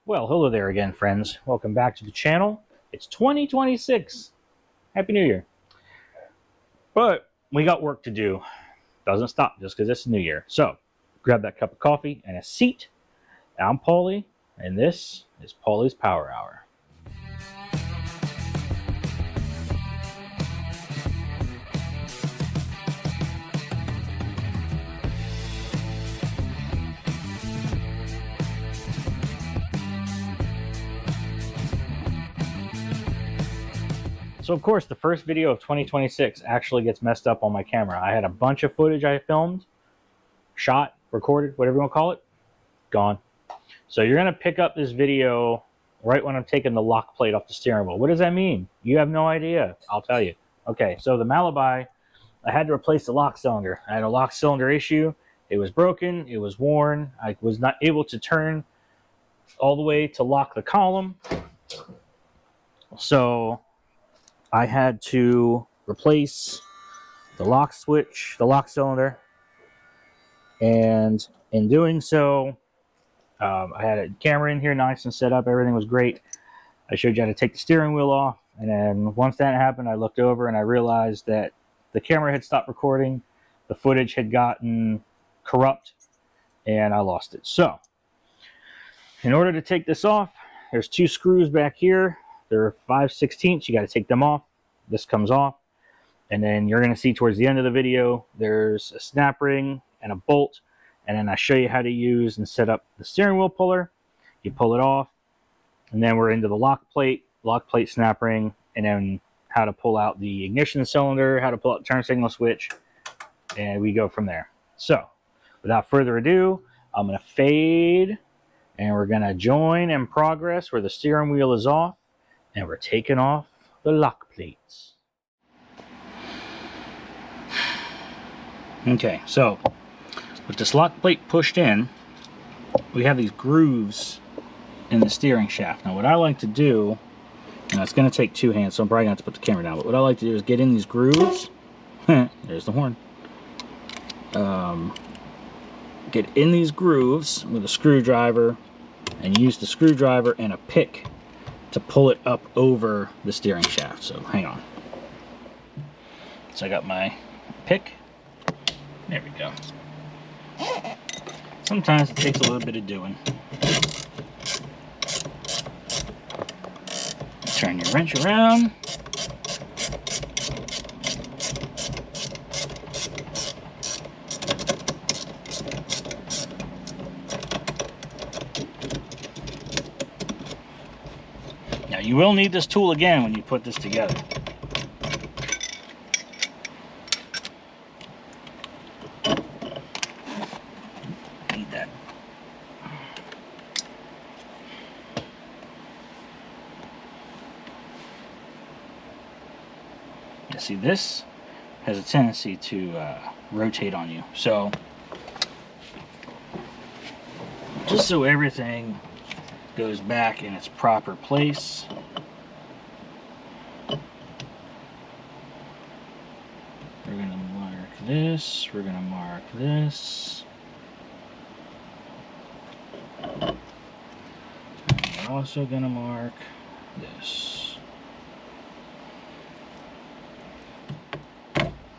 Well, hello there again, friends. Welcome back to the channel. It's 2026. Happy New Year. But we got work to do. Doesn't stop just because it's New Year. So, grab that cup of coffee and a seat. I'm Paulie, and this is Paulie's Power Hour. So of course, the first video of 2026 actually gets messed up on my camera. I had a bunch of footage I filmed, shot, recorded, whatever you want to call it, gone. So you're going to pick up this video right when I'm taking the lock plate off the steering wheel. What does that mean? You have no idea. I'll tell you. Okay, so the Malibu, I had to replace the lock cylinder. I had a lock cylinder issue. It was broken. It was worn. I was not able to turn all the way to lock the column. So I had to replace the lock switch, the lock cylinder, and in doing so, I had a camera in here nice and set up. Everything was great. I showed you how to take the steering wheel off, and then once that happened, I looked over and I realized that the camera had stopped recording, the footage had gotten corrupt, and I lost it. So, in order to take this off, there's two screws back here. They're 5/16. You got to take them off. This comes off, and then you're going to see towards the end of the video there's a snap ring and a bolt, and then I show you how to use and set up the steering wheel puller. You pull it off, and then we're into the lock plate snap ring, and then how to pull out the ignition cylinder, how to pull out the turn signal switch, and we go from there. So without further ado, I'm going to fade, and we're going to join in progress where the steering wheel is off, and we're taking off the lock plates. Okay, so with this lock plate pushed in, we have these grooves in the steering shaft. Now what I like to do, and it's going to take two hands, so I'm probably going to have to put the camera down, but what I like to do is get in these grooves. There's the horn. Get in these grooves with a screwdriver and use the screwdriver and a pick to pull it up over the steering shaft. So hang on. So I got my pick. There we go. Sometimes it takes a little bit of doing. Turn your wrench around. Now you will need this tool again when you put this together. Need that. You see, this has a tendency to rotate on you. So just so everything goes back in its proper place, we're going to mark this, we're going to mark this, and we're also going to mark this.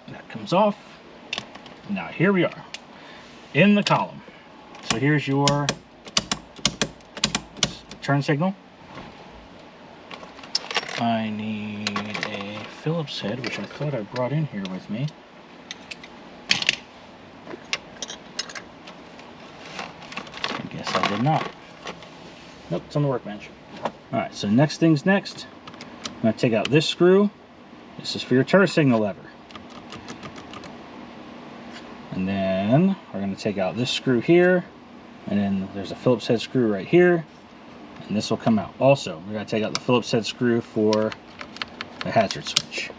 That comes off. Now here we are in the column. So here's your turn signal. I need a Phillips head, which I thought I brought in here with me. I guess I did not. Nope, it's on the workbench. Alright, so next thing's next. I'm going to take out this screw. This is for your turn signal lever. And then we're going to take out this screw here. And then there's a Phillips head screw right here. And this will come out. Also, we're going to take out the Phillips head screw for the hazard switch.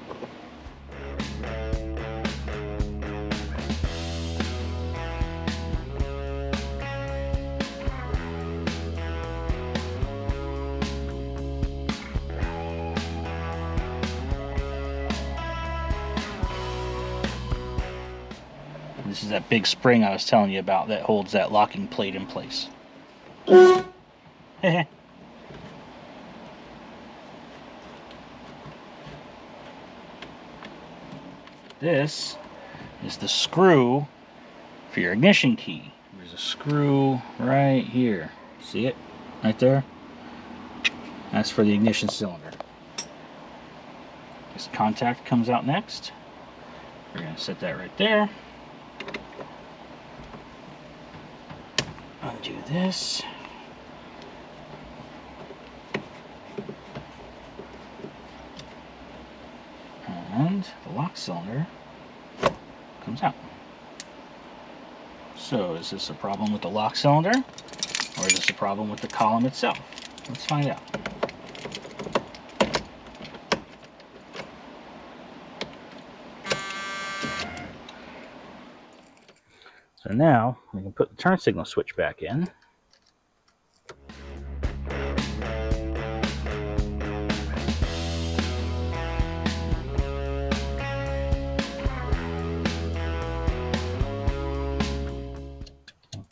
This is that big spring I was telling you about that holds that locking plate in place. this is the screw for your ignition key. There's a screw right here. See it? Right there? That's for the ignition cylinder. This contact comes out next. We're going to set that right there. Undo this. And the lock cylinder comes out. So is this a problem with the lock cylinder, or is this a problem with the column itself? Let's find out. So now we can put the turn signal switch back in.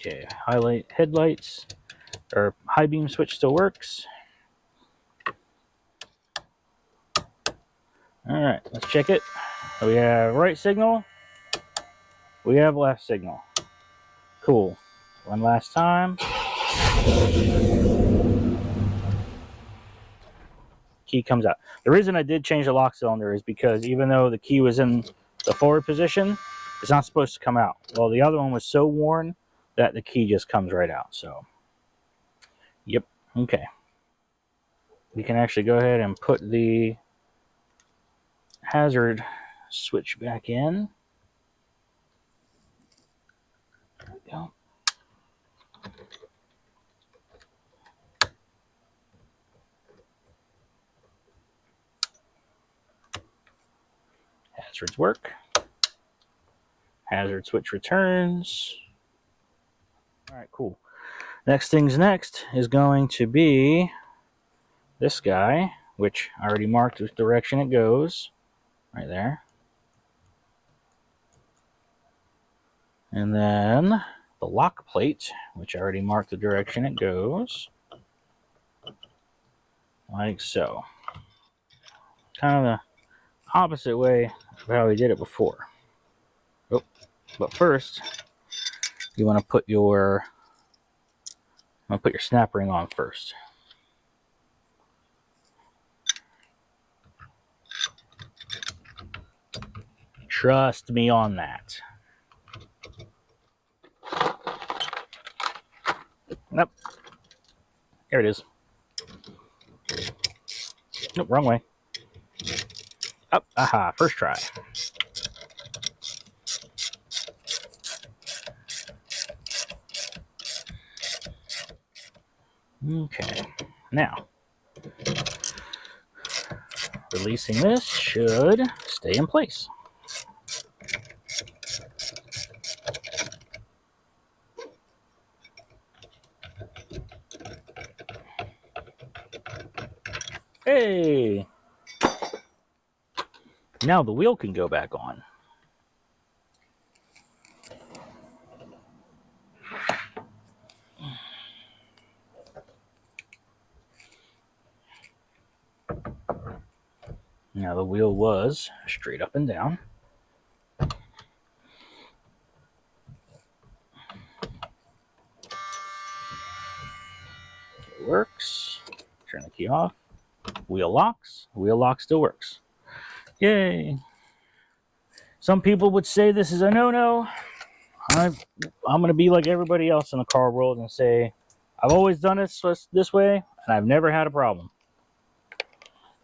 Okay, highlight headlights or high beam switch still works. All right, let's check it. We have right signal. We have left signal. Cool. One last time. Key comes out. The reason I did change the lock cylinder is because even though the key was in the forward position, it's not supposed to come out. Well, the other one was so worn that the key just comes right out. So, yep. Okay. We can actually go ahead and put the hazard switch back in. There we go. Hazards work. Hazard switch returns. All right, cool. Next thing's next is going to be this guy, which I already marked which direction it goes. Right there. And then the lock plate, which I already marked the direction it goes. Like so. Kind of the opposite way of how we did it before. Oh, but first, you want to put your snap ring on first. Trust me on that. Nope. There it is. Nope, wrong way. Up, aha, first try. Okay, now releasing this should stay in place. Hey! Now the wheel can go back on. Now the wheel was straight up and down. It works. Turn the key off. Wheel locks. Wheel lock still works. Yay! Some people would say this is a no-no. I'm going to be like everybody else in the car world and say, I've always done it this way, and I've never had a problem.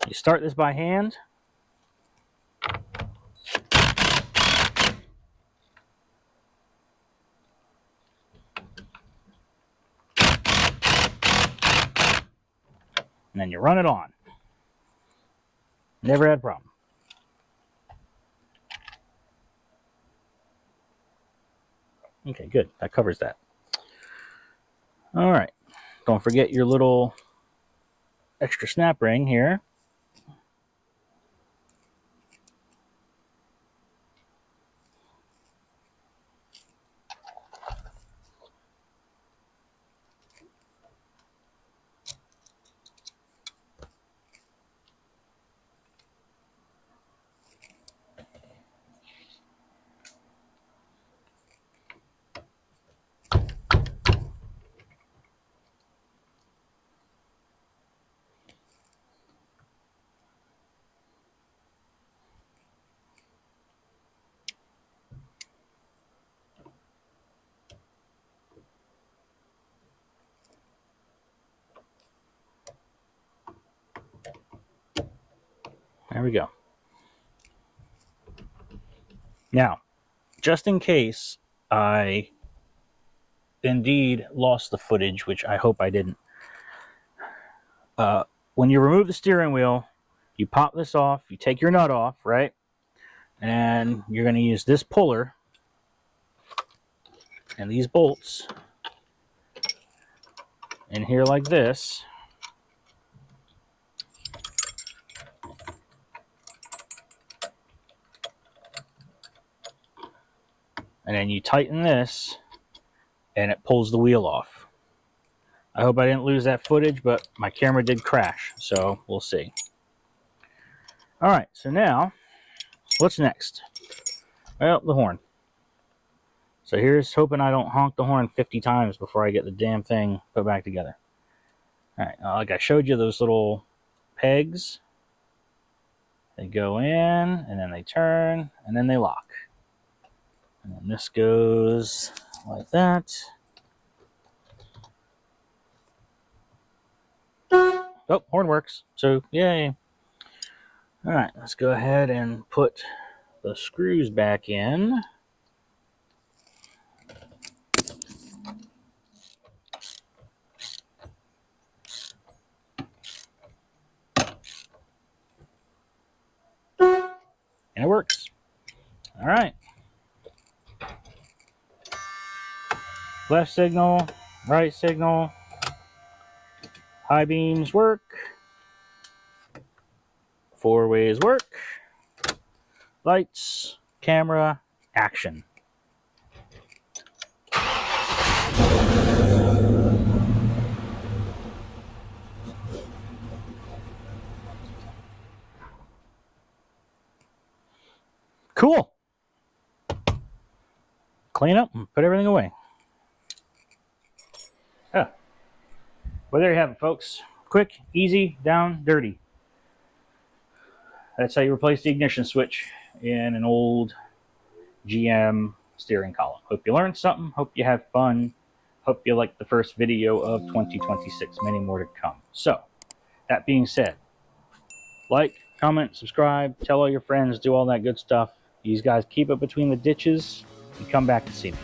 You start this by hand. And then you run it on. Never had a problem. Okay, good. That covers that. All right. Don't forget your little extra snap ring here. There we go. Now, just in case I indeed lost the footage, which I hope I didn't, when you remove the steering wheel, you pop this off, you take your nut off, right? And you're going to use this puller and these bolts in here like this. And then you tighten this and it pulls the wheel off. I hope I didn't lose that footage, but my camera did crash, so we'll see. All right, so now, what's next? Well, the horn. So here's hoping I don't honk the horn 50 times before I get the damn thing put back together. All right, like I showed you, those little pegs, they go in, and then they turn, and then they lock. And then this goes like that. Oh, horn works. So, yay. All right, let's go ahead and put the screws back in. And it works. All right. Left signal, right signal. High beams work. Four ways work. Lights, camera, action. Cool. Clean up and put everything away. Oh. Well, there you have it, folks. Quick, easy, down, dirty. That's how you replace the ignition switch in an old GM steering column. Hope you learned something. Hope you had fun. Hope you liked the first video of 2026. Many more to come. So, that being said, like, comment, subscribe, tell all your friends, do all that good stuff. These guys keep it between the ditches and come back to see me.